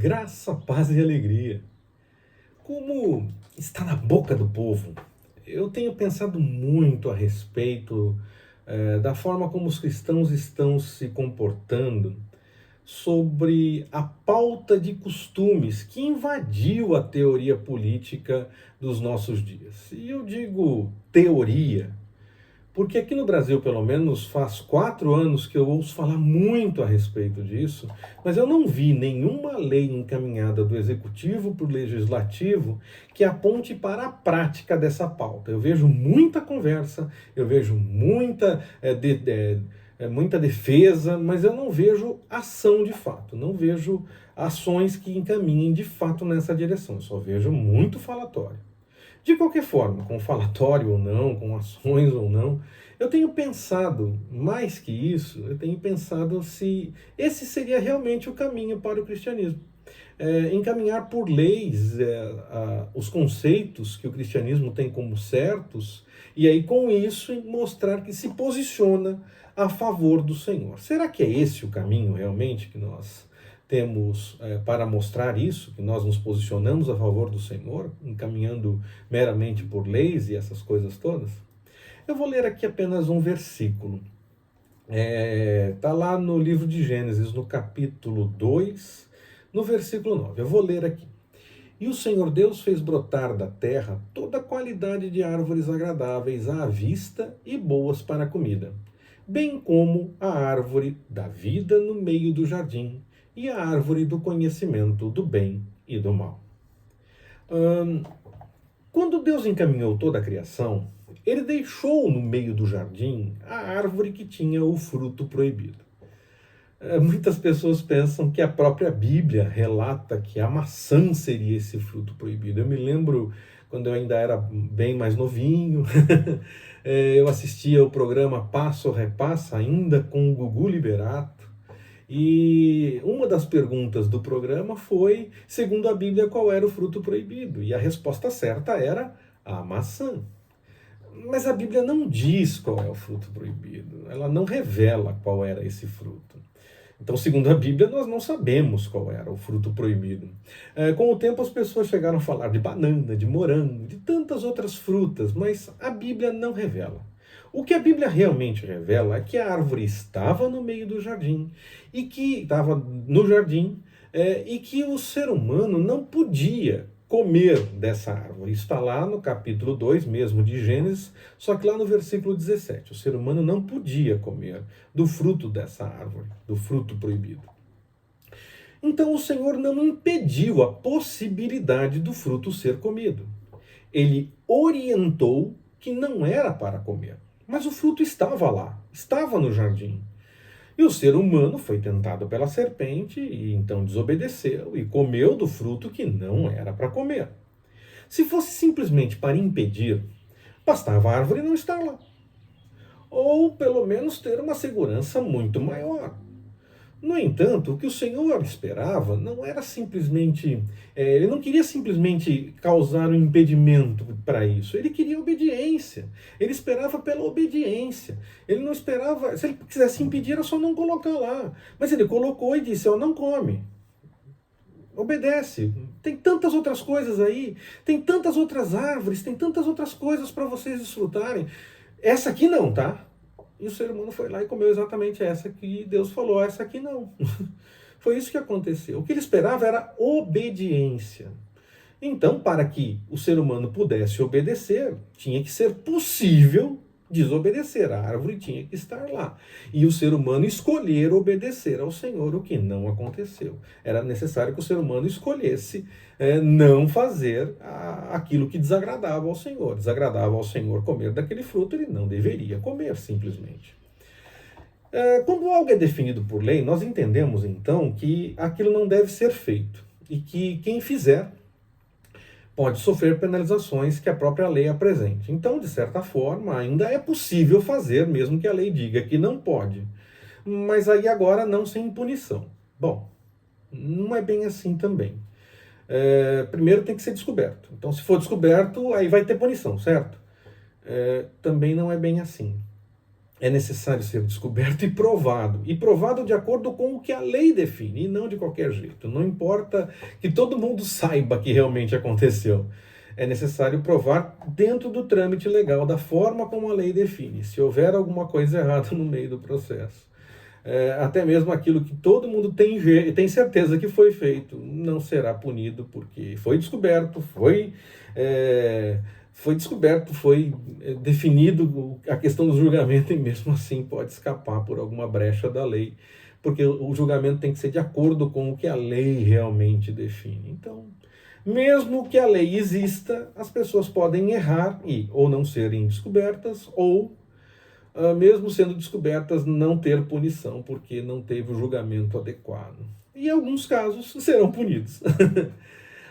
Graça, paz e alegria. Como está na boca do povo, eu tenho pensado muito a respeito da forma como os cristãos estão se comportando sobre a pauta de costumes que invadiu a teoria política dos nossos dias. E eu digo teoria, porque aqui no Brasil, pelo menos, faz 4 anos que eu ouço falar muito a respeito disso, mas eu não vi nenhuma lei encaminhada do Executivo para o Legislativo que aponte para a prática dessa pauta. Eu vejo muita conversa, eu vejo muita defesa, mas eu não vejo ação de fato, não vejo ações que encaminhem de fato nessa direção, eu só vejo muito falatório. De qualquer forma, com falatório ou não, com ações ou não, eu tenho pensado, mais que isso, eu tenho pensado se esse seria realmente o caminho para o cristianismo. Encaminhar por leis os conceitos que o cristianismo tem como certos, e aí com isso mostrar que se posiciona a favor do Senhor. Será que é esse o caminho realmente que nós temos para mostrar isso, que nós nos posicionamos a favor do Senhor, encaminhando meramente por leis e essas coisas todas? Eu vou ler aqui apenas um versículo. Está lá no livro de Gênesis, no capítulo 2, no versículo 9. Eu vou ler aqui. E o Senhor Deus fez brotar da terra toda a qualidade de árvores agradáveis à vista e boas para a comida, bem como a árvore da vida no meio do jardim, e a árvore do conhecimento do bem e do mal. Quando Deus encaminhou toda a criação, ele deixou no meio do jardim a árvore que tinha o fruto proibido. Muitas pessoas pensam que a própria Bíblia relata que a maçã seria esse fruto proibido. Eu me lembro quando eu ainda era bem mais novinho, eu assistia o programa Passo ou Repassa, ainda com o Gugu Liberato, e uma das perguntas do programa foi, segundo a Bíblia, qual era o fruto proibido? E a resposta certa era a maçã. Mas a Bíblia não diz qual é o fruto proibido, ela não revela qual era esse fruto. Então, segundo a Bíblia, nós não sabemos qual era o fruto proibido. Com o tempo, as pessoas chegaram a falar de banana, de morango, de tantas outras frutas, mas a Bíblia não revela. O que a Bíblia realmente revela é que a árvore estava no meio do jardim, e que estava no jardim, e que o ser humano não podia comer dessa árvore. Está lá no capítulo 2 mesmo de Gênesis, só que lá no versículo 17. O ser humano não podia comer do fruto dessa árvore, do fruto proibido. Então o Senhor não impediu a possibilidade do fruto ser comido. Ele orientou que não era para comer. Mas o fruto estava lá, estava no jardim. E o ser humano foi tentado pela serpente e então desobedeceu e comeu do fruto que não era para comer. Se fosse simplesmente para impedir, bastava a árvore não estar lá. Ou pelo menos ter uma segurança muito maior. No entanto, o que o Senhor esperava não era simplesmente. Ele não queria simplesmente causar um impedimento para isso. Ele queria obediência. Ele esperava pela obediência. Ele não esperava. Se ele quisesse impedir, era só não colocar lá. Mas ele colocou e disse: ó, não come. Obedece. Tem tantas outras coisas aí. Tem tantas outras árvores. Tem tantas outras coisas para vocês desfrutarem. Essa aqui não, tá? E o ser humano foi lá e comeu exatamente essa que Deus falou, essa aqui não. Foi isso que aconteceu. O que ele esperava era obediência. Então, para que o ser humano pudesse obedecer, tinha que ser possível desobedecer. A árvore tinha que estar lá. E o ser humano escolher obedecer ao Senhor, o que não aconteceu. Era necessário que o ser humano escolhesse não fazer aquilo que desagradava ao Senhor. Desagradava ao Senhor comer daquele fruto, ele não deveria comer, simplesmente. Quando algo é definido por lei, nós entendemos então que aquilo não deve ser feito. E que quem fizer pode sofrer penalizações que a própria lei apresente. Então, de certa forma, ainda é possível fazer, mesmo que a lei diga que não pode. Mas aí agora não sem punição. Bom, não é bem assim também. Primeiro tem que ser descoberto. Então, se for descoberto, aí vai ter punição, certo? Também não é bem assim. é necessário ser descoberto e provado de acordo com o que a lei define, e não de qualquer jeito. Não importa que todo mundo saiba que realmente aconteceu. É necessário provar dentro do trâmite legal, da forma como a lei define, se houver alguma coisa errada no meio do processo. Até mesmo aquilo que todo mundo tem certeza que foi feito, não será punido, porque foi descoberto, foi definido a questão do julgamento, e mesmo assim pode escapar por alguma brecha da lei, porque o julgamento tem que ser de acordo com o que a lei realmente define. Então, mesmo que a lei exista, as pessoas podem errar e ou não serem descobertas, ou, mesmo sendo descobertas, não ter punição, porque não teve o julgamento adequado. E em alguns casos serão punidos.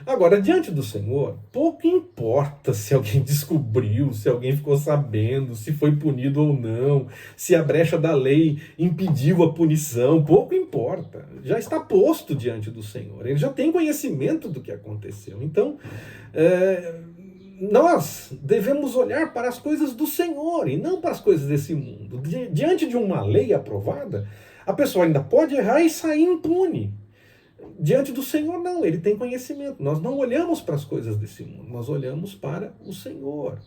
Agora, diante do Senhor, pouco importa se alguém descobriu, se alguém ficou sabendo, se foi punido ou não, se a brecha da lei impediu a punição, pouco importa. Já está posto diante do Senhor, ele já tem conhecimento do que aconteceu. Então, nós devemos olhar para as coisas do Senhor e não para as coisas desse mundo. Diante de uma lei aprovada, a pessoa ainda pode errar e sair impune. Diante do Senhor, não, ele tem conhecimento. Nós não olhamos para as coisas desse mundo, nós olhamos para o Senhor.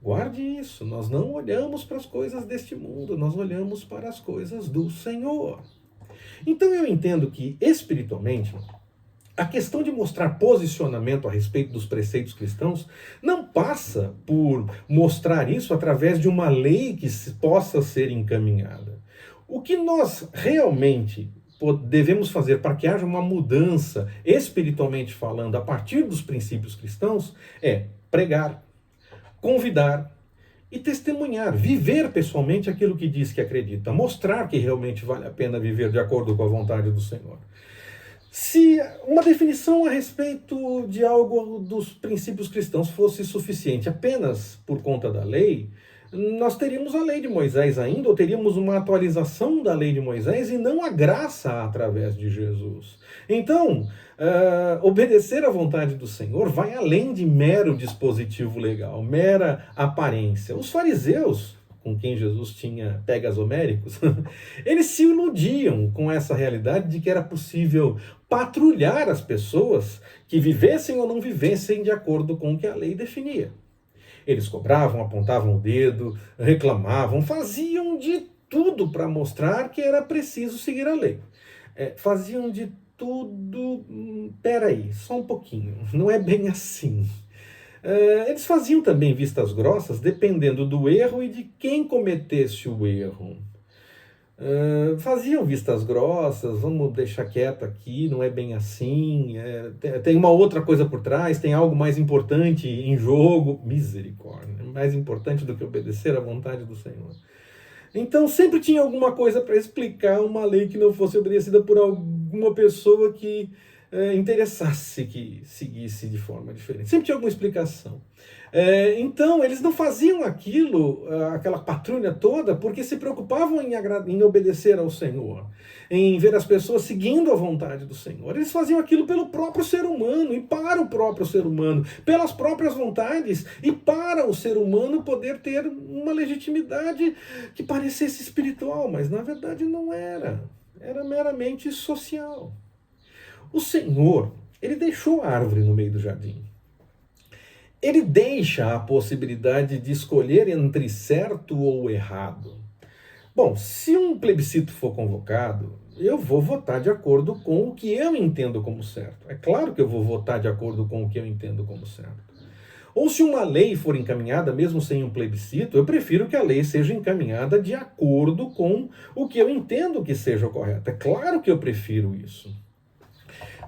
Guarde isso, nós não olhamos para as coisas deste mundo, nós olhamos para as coisas do Senhor. Então eu entendo que, espiritualmente, a questão de mostrar posicionamento a respeito dos preceitos cristãos não passa por mostrar isso através de uma lei que possa ser encaminhada. O que nós realmente devemos fazer para que haja uma mudança, espiritualmente falando, a partir dos princípios cristãos, é pregar, convidar e testemunhar, viver pessoalmente aquilo que diz que acredita, mostrar que realmente vale a pena viver de acordo com a vontade do Senhor. Se uma definição a respeito de algo dos princípios cristãos fosse suficiente apenas por conta da lei, nós teríamos a lei de Moisés ainda, ou teríamos uma atualização da lei de Moisés e não a graça através de Jesus. Então, obedecer à vontade do Senhor vai além de mero dispositivo legal, mera aparência. Os fariseus, com quem Jesus tinha pegas homéricos, eles se iludiam com essa realidade de que era possível patrulhar as pessoas que vivessem ou não vivessem de acordo com o que a lei definia. Eles cobravam, apontavam o dedo, reclamavam, faziam de tudo para mostrar que era preciso seguir a lei. Faziam de tudo... Peraí, só um pouquinho, não é bem assim. Eles faziam também vistas grossas, dependendo do erro e de quem cometesse o erro. Faziam vistas grossas, vamos deixar quieto aqui, não é bem assim, tem uma outra coisa por trás, tem algo mais importante em jogo. Misericórdia, mais importante do que obedecer à vontade do Senhor. Então sempre tinha alguma coisa para explicar uma lei que não fosse obedecida por alguma pessoa que interessasse que seguisse de forma diferente. Sempre tinha alguma explicação. Então, eles não faziam aquilo, aquela patrulha toda, porque se preocupavam em obedecer ao Senhor, em ver as pessoas seguindo a vontade do Senhor. Eles faziam aquilo pelo próprio ser humano e para o próprio ser humano, pelas próprias vontades e para o ser humano poder ter uma legitimidade que parecesse espiritual, mas na verdade não era. Era meramente social. O Senhor, ele deixou a árvore no meio do jardim. Ele deixa a possibilidade de escolher entre certo ou errado. Bom, se um plebiscito for convocado, eu vou votar de acordo com o que eu entendo como certo. É claro que eu vou votar de acordo com o que eu entendo como certo. Ou se uma lei for encaminhada, mesmo sem um plebiscito, eu prefiro que a lei seja encaminhada de acordo com o que eu entendo que seja o correto. É claro que eu prefiro isso.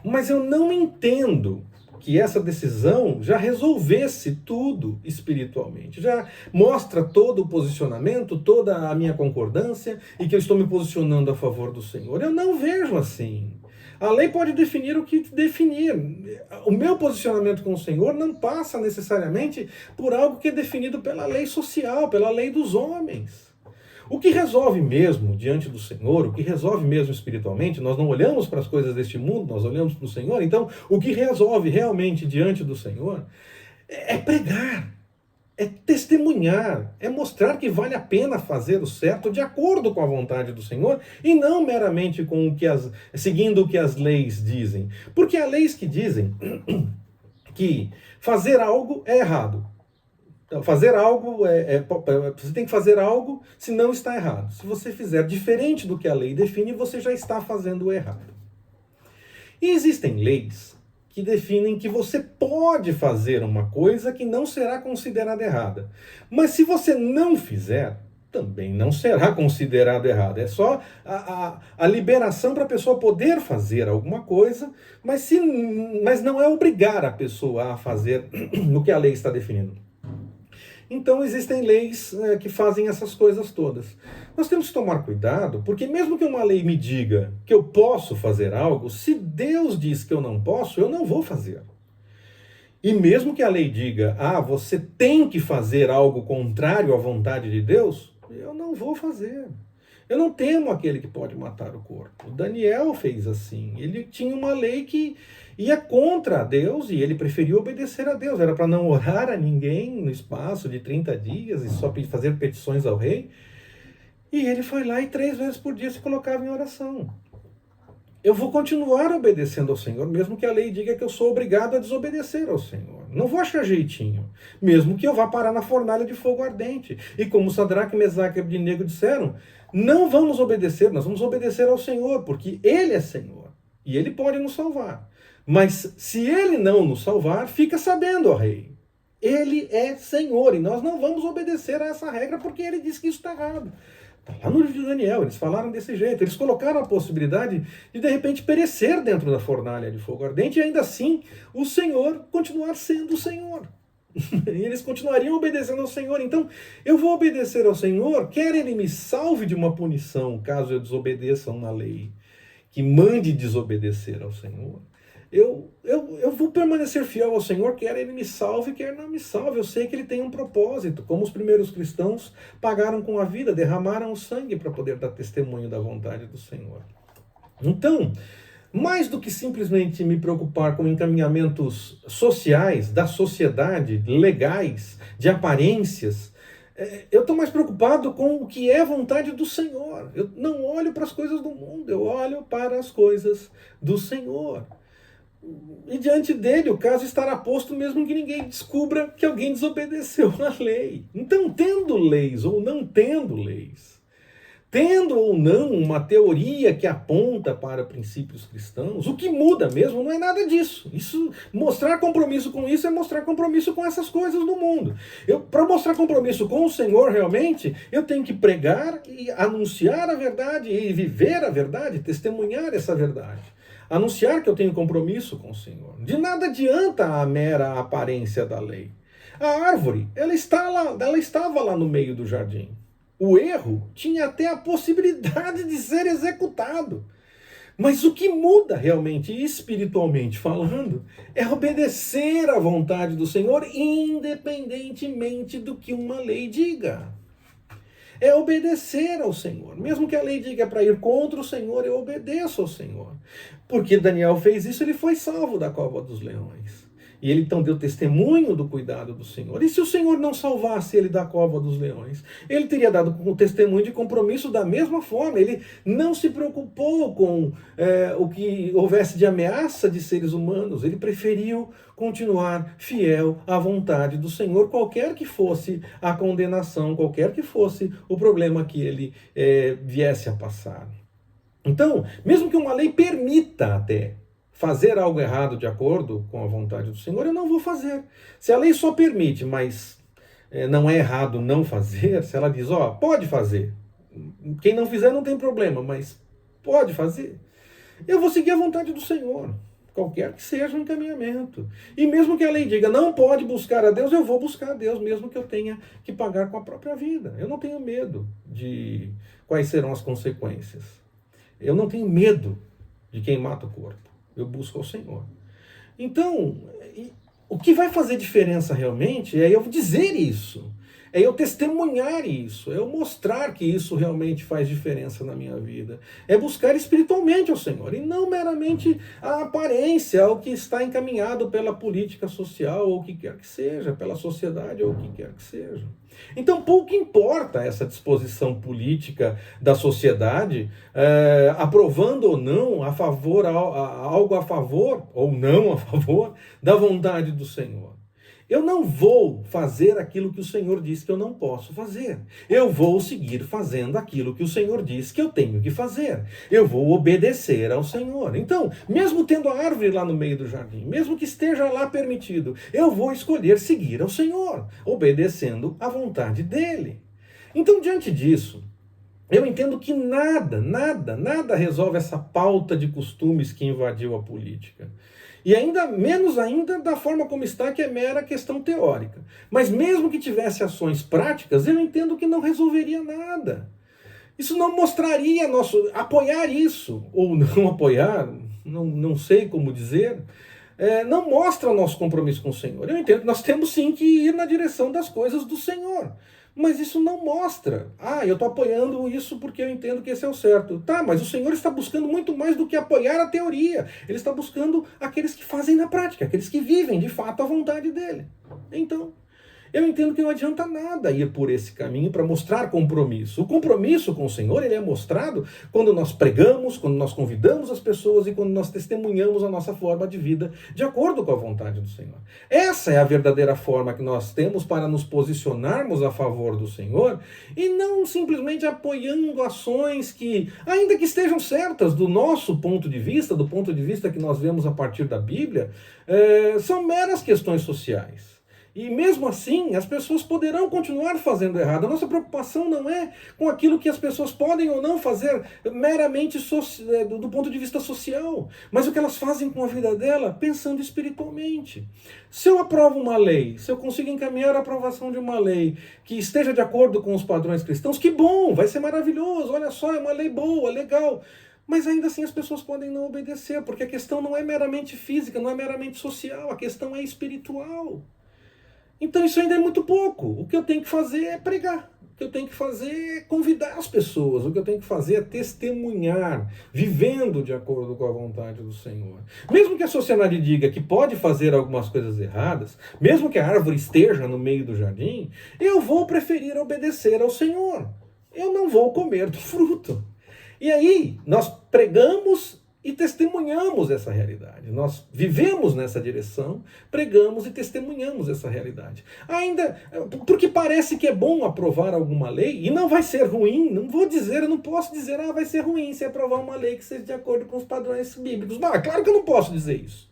Mas eu não entendo que essa decisão já resolvesse tudo espiritualmente, já mostra todo o posicionamento, toda a minha concordância e que eu estou me posicionando a favor do Senhor. Eu não vejo assim. A lei pode definir o que definir. O meu posicionamento com o Senhor não passa necessariamente por algo que é definido pela lei social, pela lei dos homens. O que resolve mesmo diante do Senhor, o que resolve mesmo espiritualmente, nós não olhamos para as coisas deste mundo, nós olhamos para o Senhor. Então, o que resolve realmente diante do Senhor é pregar, é testemunhar, é mostrar que vale a pena fazer o certo de acordo com a vontade do Senhor e não meramente com seguindo o que as leis dizem. Porque há leis que dizem que fazer algo é errado. Então, fazer algo você tem que fazer algo, senão está errado. Se você fizer diferente do que a lei define, você já está fazendo o errado. E existem leis que definem que você pode fazer uma coisa que não será considerada errada. Mas se você não fizer, também não será considerado errado. É só a liberação para a pessoa poder fazer alguma coisa, mas não é obrigar a pessoa a fazer o que a lei está definindo. Então existem leis que fazem essas coisas todas. Nós temos que tomar cuidado, porque mesmo que uma lei me diga que eu posso fazer algo, se Deus diz que eu não posso, eu não vou fazer. E mesmo que a lei diga, você tem que fazer algo contrário à vontade de Deus, eu não vou fazer. Eu não temo aquele que pode matar o corpo. Daniel fez assim. Ele tinha uma lei que ia contra Deus e ele preferiu obedecer a Deus. Era para não orar a ninguém no espaço de 30 dias e só fazer petições ao rei. E ele foi lá e 3 vezes por dia se colocava em oração. Eu vou continuar obedecendo ao Senhor, mesmo que a lei diga que eu sou obrigado a desobedecer ao Senhor. Não vou achar jeitinho, mesmo que eu vá parar na fornalha de fogo ardente. E como Sadraque, Mesaque e Abednego disseram, não vamos obedecer, nós vamos obedecer ao Senhor, porque Ele é Senhor e Ele pode nos salvar. Mas se Ele não nos salvar, fica sabendo, ó rei, Ele é Senhor e nós não vamos obedecer a essa regra porque Ele diz que isso está errado. Está lá no livro de Daniel, eles falaram desse jeito. Eles colocaram a possibilidade de repente, perecer dentro da fornalha de fogo ardente e ainda assim o Senhor continuar sendo o Senhor. E eles continuariam obedecendo ao Senhor. Então, eu vou obedecer ao Senhor, quer Ele me salve de uma punição, caso eu desobedeça uma lei que mande desobedecer ao Senhor. Eu vou permanecer fiel ao Senhor, quer Ele me salve, quer não me salve. Eu sei que Ele tem um propósito, como os primeiros cristãos pagaram com a vida, derramaram o sangue para poder dar testemunho da vontade do Senhor. Então, mais do que simplesmente me preocupar com encaminhamentos sociais, da sociedade, legais, de aparências, eu estou mais preocupado com o que é vontade do Senhor. Eu não olho para as coisas do mundo, eu olho para as coisas do Senhor. E diante dele o caso estará posto mesmo que ninguém descubra que alguém desobedeceu a lei. Então, tendo leis ou não tendo leis, tendo ou não uma teoria que aponta para princípios cristãos, o que muda mesmo não é nada disso. Mostrar compromisso com isso é mostrar compromisso com essas coisas do mundo. Para mostrar compromisso com o Senhor realmente, eu tenho que pregar e anunciar a verdade e viver a verdade, testemunhar essa verdade. Anunciar que eu tenho compromisso com o Senhor. De nada adianta a mera aparência da lei. A árvore, ela estava lá no meio do jardim. O erro tinha até a possibilidade de ser executado. Mas o que muda realmente, espiritualmente falando, é obedecer à vontade do Senhor, independentemente do que uma lei diga. É obedecer ao Senhor. Mesmo que a lei diga para ir contra o Senhor, eu obedeço ao Senhor. Porque Daniel fez isso, ele foi salvo da cova dos leões. E ele então deu testemunho do cuidado do Senhor. E se o Senhor não salvasse ele da cova dos leões? Ele teria dado um testemunho de compromisso da mesma forma. Ele não se preocupou com o que houvesse de ameaça de seres humanos. Ele preferiu continuar fiel à vontade do Senhor, qualquer que fosse a condenação, qualquer que fosse o problema que ele viesse a passar. Então, mesmo que uma lei permita até fazer algo errado de acordo com a vontade do Senhor, eu não vou fazer. Se a lei só permite, mas não é errado não fazer, se ela diz, pode fazer, quem não fizer não tem problema, mas pode fazer, eu vou seguir a vontade do Senhor, qualquer que seja o encaminhamento. E mesmo que a lei diga, não pode buscar a Deus, eu vou buscar a Deus, mesmo que eu tenha que pagar com a própria vida. Eu não tenho medo de quais serão as consequências. Eu não tenho medo de quem mata o corpo. Eu busco ao Senhor. Então, o que vai fazer diferença realmente é eu dizer isso. é eu testemunhar isso, é eu mostrar que isso realmente faz diferença na minha vida. É buscar espiritualmente ao Senhor, e não meramente a aparência, o que está encaminhado pela política social, ou o que quer que seja, pela sociedade, ou o que quer que seja. Então, pouco importa essa disposição política da sociedade, aprovando ou não algo a favor, ou não a favor, da vontade do Senhor. Eu não vou fazer aquilo que o Senhor diz que eu não posso fazer. Eu vou seguir fazendo aquilo que o Senhor diz que eu tenho que fazer. Eu vou obedecer ao Senhor. Então, mesmo tendo a árvore lá no meio do jardim, mesmo que esteja lá permitido, eu vou escolher seguir ao Senhor, obedecendo à vontade dele. Então, diante disso, eu entendo que nada resolve essa pauta de costumes que invadiu a política. E ainda menos ainda da forma como está, que é mera questão teórica. Mas mesmo que tivesse ações práticas, eu entendo que não resolveria nada. Isso não mostraria apoiar isso, ou não apoiar, não sei como dizer, não mostra nosso compromisso com o Senhor. Eu entendo que nós temos sim que ir na direção das coisas do Senhor. Mas isso não mostra. Eu estou apoiando isso porque eu entendo que esse é o certo. Tá, mas o Senhor está buscando muito mais do que apoiar a teoria. Ele está buscando aqueles que fazem na prática, aqueles que vivem de fato a vontade dele. Então, eu entendo que não adianta nada ir por esse caminho para mostrar compromisso. O compromisso com o Senhor, ele é mostrado quando nós pregamos, quando nós convidamos as pessoas e quando nós testemunhamos a nossa forma de vida de acordo com a vontade do Senhor. Essa é a verdadeira forma que nós temos para nos posicionarmos a favor do Senhor e não simplesmente apoiando ações que, ainda que estejam certas do nosso ponto de vista, do ponto de vista que nós vemos a partir da Bíblia, são meras questões sociais. E mesmo assim, as pessoas poderão continuar fazendo errado. A nossa preocupação não é com aquilo que as pessoas podem ou não fazer meramente do ponto de vista social, mas o que elas fazem com a vida dela, pensando espiritualmente. Se eu aprovo uma lei, se eu consigo encaminhar a aprovação de uma lei que esteja de acordo com os padrões cristãos, que bom, vai ser maravilhoso, olha só, é uma lei boa, legal. Mas ainda assim as pessoas podem não obedecer, porque a questão não é meramente física, não é meramente social, a questão é espiritual. Então isso ainda é muito pouco. O que eu tenho que fazer é pregar. O que eu tenho que fazer é convidar as pessoas. O que eu tenho que fazer é testemunhar, vivendo de acordo com a vontade do Senhor. Mesmo que a sociedade diga que pode fazer algumas coisas erradas, mesmo que a árvore esteja no meio do jardim, eu vou preferir obedecer ao Senhor. Eu não vou comer do fruto. E aí, nós pregamos e testemunhamos essa realidade. Nós vivemos nessa direção, pregamos e testemunhamos essa realidade. Ainda, porque parece que é bom aprovar alguma lei, e não vai ser ruim, eu não posso dizer, vai ser ruim se aprovar uma lei que seja de acordo com os padrões bíblicos. Claro que eu não posso dizer isso.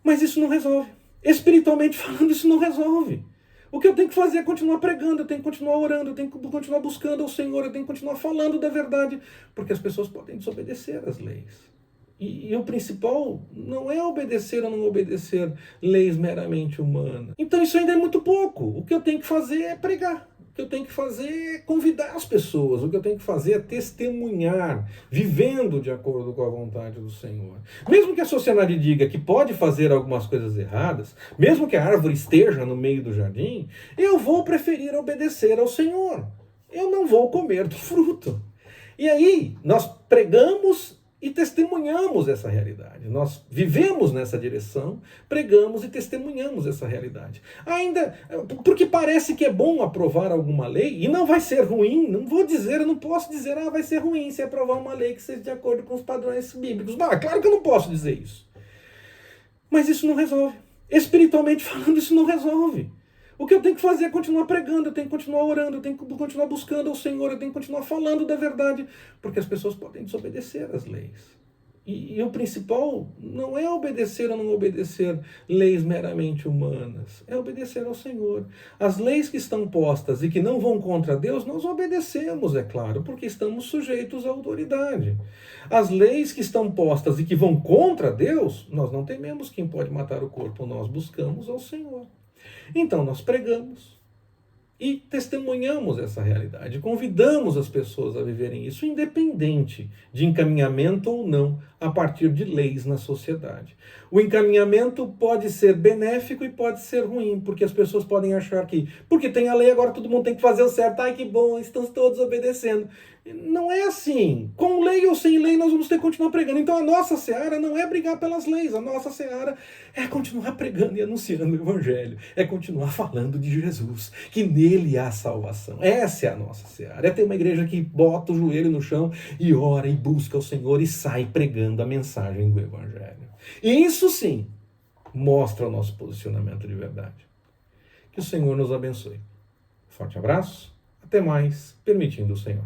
Mas isso não resolve. Espiritualmente falando, isso não resolve. O que eu tenho que fazer é continuar pregando, eu tenho que continuar orando, eu tenho que continuar buscando ao Senhor, eu tenho que continuar falando da verdade, porque as pessoas podem desobedecer às leis. E o principal não é obedecer ou não obedecer leis meramente humanas. Então isso ainda é muito pouco. O que eu tenho que fazer é pregar. O que eu tenho que fazer é convidar as pessoas. O que eu tenho que fazer é testemunhar, vivendo de acordo com a vontade do Senhor. Mesmo que a sociedade diga que pode fazer algumas coisas erradas, mesmo que a árvore esteja no meio do jardim, eu vou preferir obedecer ao Senhor. Eu não vou comer do fruto. E aí, nós pregamos e testemunhamos essa realidade. Nós vivemos nessa direção, pregamos e testemunhamos essa realidade. Ainda, porque parece que é bom aprovar alguma lei, e não vai ser ruim, eu não posso dizer, vai ser ruim se aprovar uma lei que seja de acordo com os padrões bíblicos. Claro que eu não posso dizer isso. Mas isso não resolve. Espiritualmente falando, isso não resolve. O que eu tenho que fazer é continuar pregando, eu tenho que continuar orando, eu tenho que continuar buscando ao Senhor, eu tenho que continuar falando da verdade, porque as pessoas podem desobedecer às leis. E o principal não é obedecer ou não obedecer leis meramente humanas, é obedecer ao Senhor. As leis que estão postas e que não vão contra Deus, nós obedecemos, é claro, porque estamos sujeitos à autoridade. As leis que estão postas e que vão contra Deus, nós não tememos quem pode matar o corpo, nós buscamos ao Senhor. Então nós pregamos, e testemunhamos essa realidade, convidamos as pessoas a viverem isso, independente de encaminhamento ou não, a partir de leis na sociedade. O encaminhamento pode ser benéfico e pode ser ruim, porque as pessoas podem achar que, porque tem a lei, agora todo mundo tem que fazer o certo, ai que bom, estão todos obedecendo. Não é assim. Com lei ou sem lei, nós vamos ter que continuar pregando. Então a nossa seara não é brigar pelas leis, a nossa seara é continuar pregando e anunciando o Evangelho, é continuar falando de Jesus, que nele há salvação. Essa é a nossa seara. É ter uma igreja que bota o joelho no chão e ora e busca o Senhor e sai pregando a mensagem do Evangelho. E isso sim mostra o nosso posicionamento de verdade. Que o Senhor nos abençoe. Forte abraço, até mais, permitindo o Senhor.